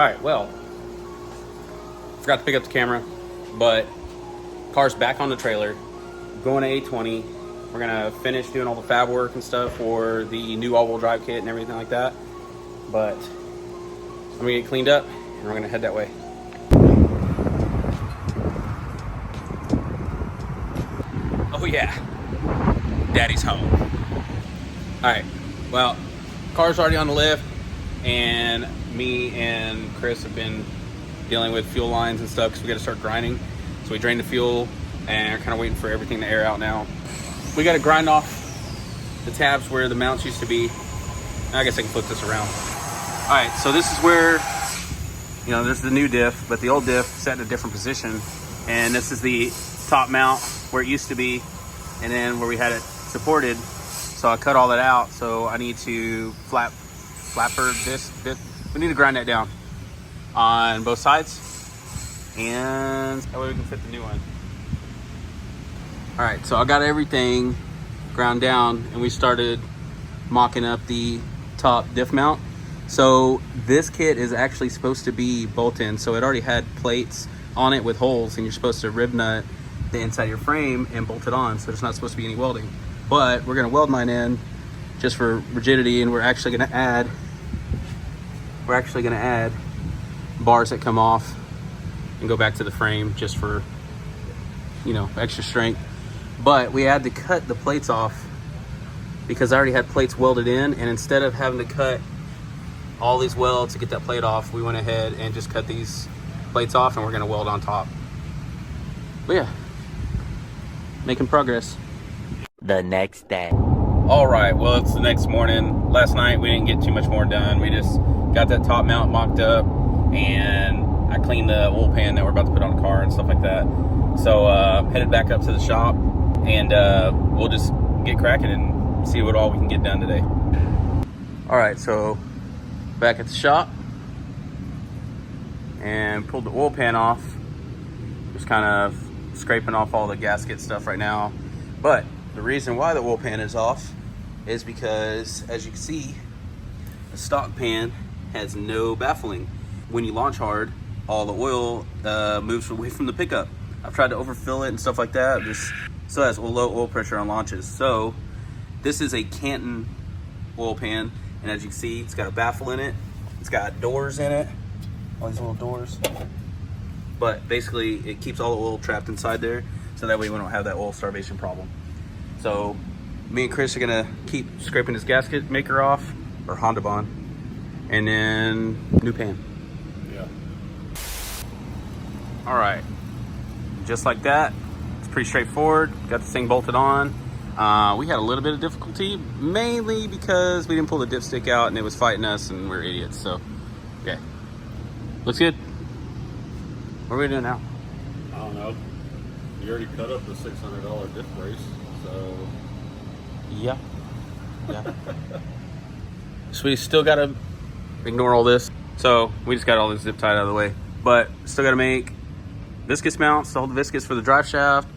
right, well, forgot to pick up the camera, but car's back on the trailer, going to A20. We're gonna finish doing all the fab work and stuff for the new all-wheel drive kit and everything like that. But I'm gonna get cleaned up and we're gonna head that way. Oh yeah, Daddy's home. All right, well, car's already on the lift, and me and Chris have been dealing with fuel lines and stuff because we got to start grinding. So we drained the fuel and are kind of waiting for everything to air out now. We got to grind off the tabs where the mounts used to be. I guess I can flip this around. All right, so this is where, you know, there's the new diff, but the old diff set in a different position. And this is the top mount where it used to be, and then where we had it supported. So I cut all that out. So I need to flapper this. We need to grind that down on both sides, and that way we can fit the new one. All right, so I got everything ground down, and we started mocking up the top diff mount. So this kit is actually supposed to be bolt-in, so it already had plates on it with holes, and you're supposed to rib nut the inside of your frame and bolt it on, so there's not supposed to be any welding. But we're gonna weld mine in just for rigidity, and we're actually gonna add bars that come off and go back to the frame just for, you know, extra strength. But we had to cut the plates off because I already had plates welded in, and instead of having to cut all these welds to get that plate off, we went ahead and just cut these plates off, and we're gonna weld on top. But yeah, making progress. The next day. All right, well, it's the next morning. Last night we didn't get too much more done. We just got that top mount mocked up, and I cleaned the oil pan that we're about to put on the car and stuff like that. So headed back up to the shop, and we'll just get cracking and see what all we can get done today. All right, so back at the shop, and pulled the oil pan off. Just kind of scraping off all the gasket stuff right now. But the reason why the oil pan is off is because, as you can see, the stock pan has no baffling. When you launch hard, all the oil moves away from the pickup. I've tried to overfill it and stuff like that, just so it has low oil pressure on launches. So this is a Canton oil pan, and as you can see, it's got a baffle in it. It's got doors in it, all these little doors. But basically, it keeps all the oil trapped inside there, so that way we don't have that oil starvation problem. So me and Chris are gonna keep scraping this gasket maker off, or Honda Bond, and then new pan. Yeah. All right, just like that. It's pretty straightforward. Got this thing bolted on. We had a little bit of difficulty, mainly because we didn't pull the dipstick out and it was fighting us, and we're idiots. So, okay, looks good. What are we doing now? I don't know. You already cut up the $600 diff brace, so Yeah. So we still gotta ignore all this. So we just got all this zip tied out of the way, but still gotta make viscous mounts to hold the viscous for the drive shaft,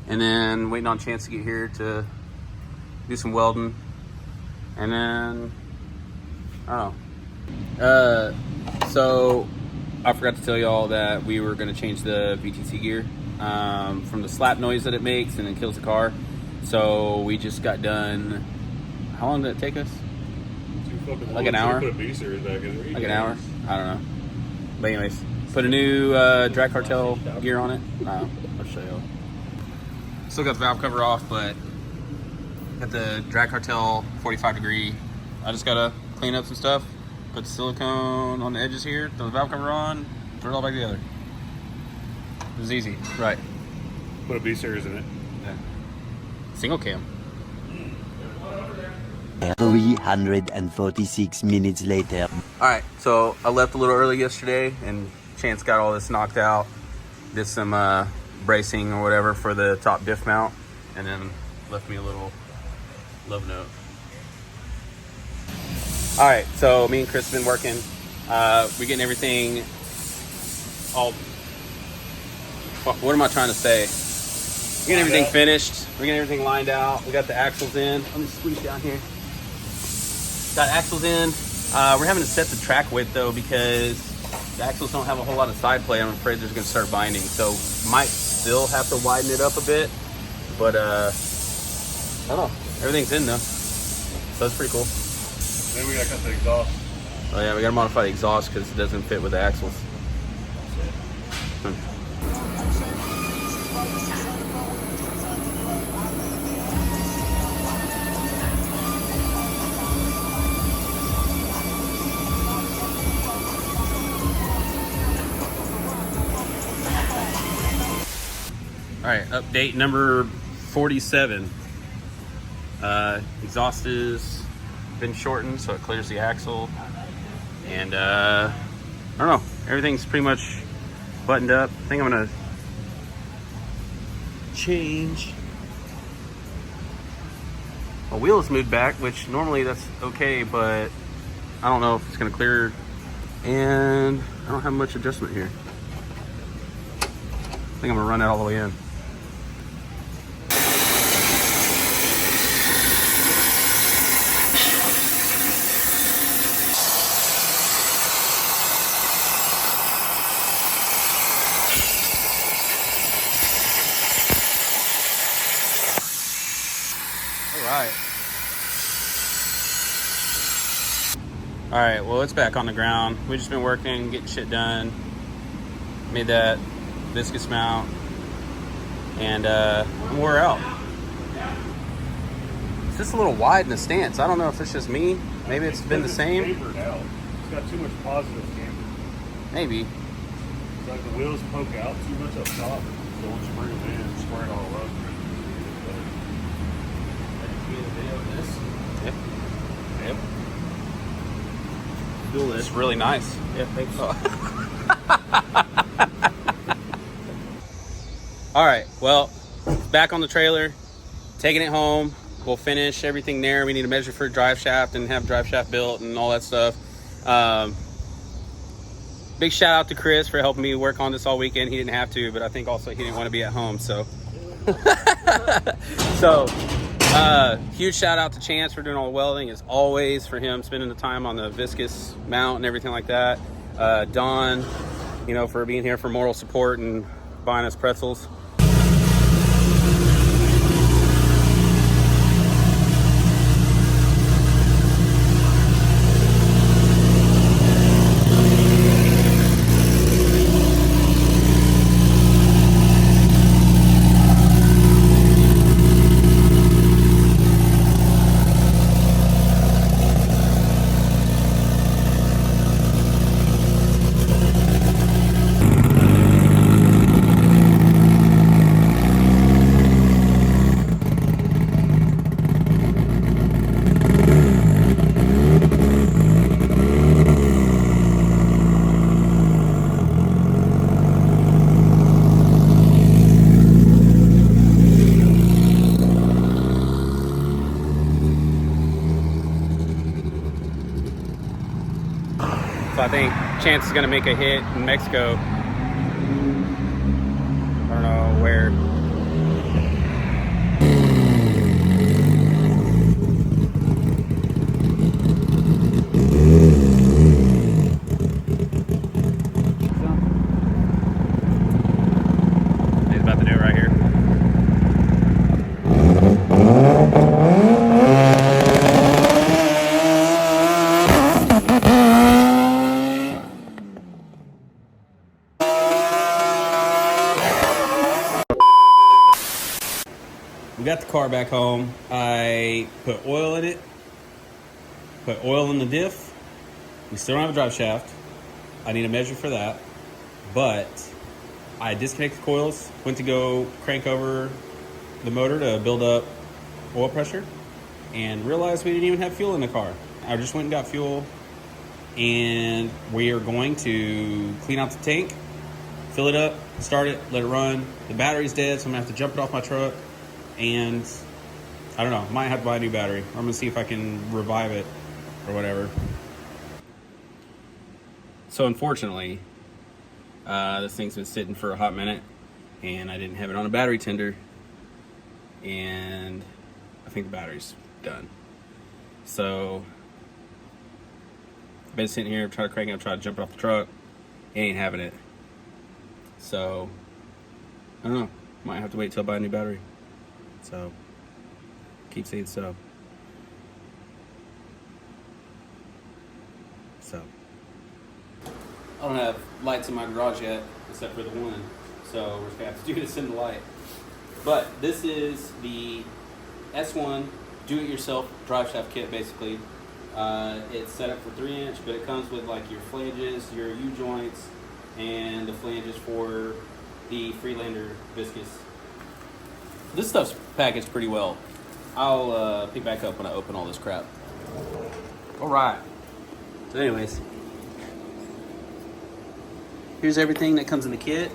and then waiting on Chance to get here to do some welding, and then I don't know. So I forgot to tell y'all that we were gonna change the VTC gear from the slap noise that it makes and it kills the car. So we just got done. How long did it take us? Like an hour? Put a B series back in there. Like an hour? I don't know. But anyways, put a new drag cartel gear on it. I'll show you. Still got the valve cover off, but got the drag cartel 45 degree. I just gotta clean up some stuff, put the silicone on the edges here, throw the valve cover on, throw it all back together. It was easy, right? Put a B series in it. Yeah. Single cam. 346 minutes later. All right, so I left a little early yesterday, and Chance got all this knocked out. Did some bracing or whatever for the top diff mount, and then left me a little love note. All right, so me and Chris have been working. We're getting everything all. What am I trying to say? We're getting everything finished. We're getting everything lined out. We got the axles in. Let me squeeze down here. Got axles in. We're having to set the track width though, because The axles don't have a whole lot of side play. I'm afraid they're going to start binding. So might still have to widen it up a bit. But I don't know. Everything's in though. So that's pretty cool. Then we gotta cut the exhaust. Oh yeah, we gotta modify the exhaust because it doesn't fit with the axles. All right, update number 47. Exhaust has been shortened, so it clears the axle. And I don't know, everything's pretty much buttoned up. I think I'm gonna change my wheels moved back, which normally that's okay, but I don't know if it's gonna clear. And I don't have much adjustment here. I think I'm gonna run that all the way in. All right, well, it's back on the ground. We've just been working, getting shit done. Made that viscous mount, and we're out. It's just a little wide in the stance. I don't know if it's just me. Maybe it's been the same. It's tapered out. It's got too much positive camber. Maybe. It's like the wheels poke out too much up top. So once you bring them in, square it all up. Yep. Yep. Feel It's really nice. Yeah, thanks. All right, well, back on the trailer, taking it home. We'll finish everything there. We need to measure for a drive shaft and have drive shaft built and all that stuff. Big shout out to Chris for helping me work on this all weekend. He didn't have to, but I think also he didn't want to be at home, so. Huge shout out to Chance for doing all the welding, as always, for him spending the time on the viscous mount and everything like that. Don, you know, for being here for moral support and buying us pretzels. So I think Chance is going to make a hit in Mexico. I don't know where. He's about to do it right here. We got the car back home. I put oil in it, put oil in the diff. We still don't have a drive shaft. I need a measure for that. But I disconnected the coils, went to go crank over the motor to build up oil pressure, and realized we didn't even have fuel in the car. I just went and got fuel, and we are going to clean out the tank, fill it up, start it, let it run. The battery's dead, so I'm gonna have to jump it off my truck. And I don't know, might have to buy a new battery. I'm gonna see if I can revive it or whatever. So unfortunately, this thing's been sitting for a hot minute, and I didn't have it on a battery tender, and I think the battery's done. So I've been sitting here trying to crank it up, trying to jump it off the truck, he ain't having it. So I don't know. Might have to wait till I buy a new battery. So keep saying so. I don't have lights in my garage yet, except for the one. So we're just gonna have to do this in the light. But this is the S1 do-it-yourself drive shaft kit, basically. It's set up for 3-inch, but it comes with like your flanges, your U-joints, and the flanges for the Freelander viscous. This stuff's packaged pretty well. I'll pick back up when I open all this crap. All right. So anyways, here's everything that comes in the kit.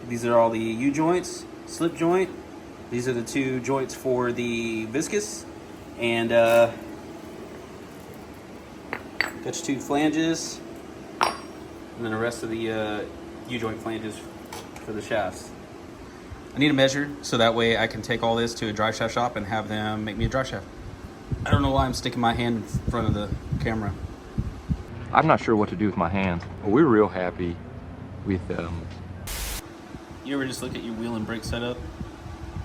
These are all the U-joints, slip joint. These are the 2 joints for the viscous. And got your 2 flanges. And then the rest of the U-joint flanges for the shafts. I need a measure so that way I can take all this to a drive shaft shop and have them make me a drive shaft. I don't know why I'm sticking my hand in front of the camera. I'm not sure what to do with my hands. We're real happy with You ever just look at your wheel and brake setup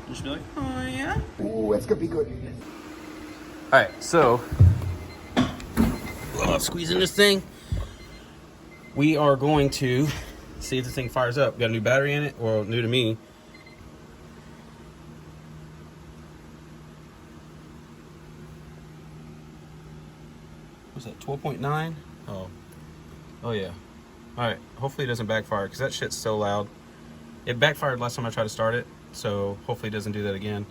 and just be like, oh yeah? Ooh, it's gonna be good. All right, so squeezing this thing. We are going to see if this thing fires up. Got a new battery in it, well, new to me. What's that, 12.9? Oh yeah. All right, hopefully it doesn't backfire because that shit's so loud. It backfired last time I tried to start it, so hopefully it doesn't do that again.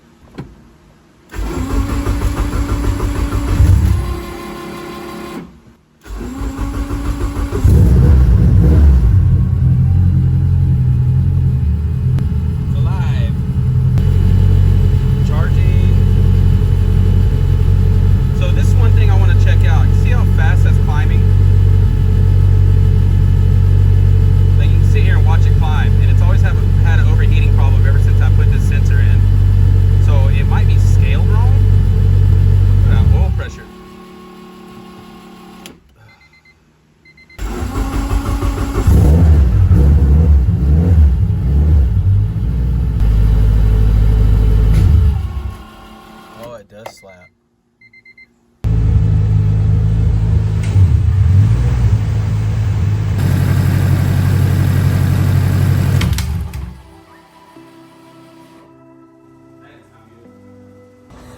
Slap.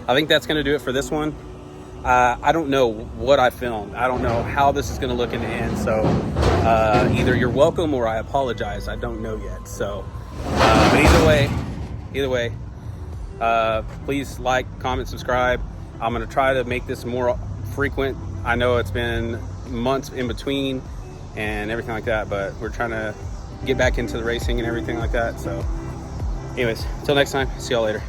I think that's going to do it for this one. I don't know what I filmed. I don't know how this is going to look in the end. So either you're welcome or I apologize. I don't know yet. So, but either way, please like, comment, subscribe. I'm going to try to make this more frequent. I know it's been months in between and everything like that, but we're trying to get back into the racing and everything like that. So anyways, until next time, see y'all later.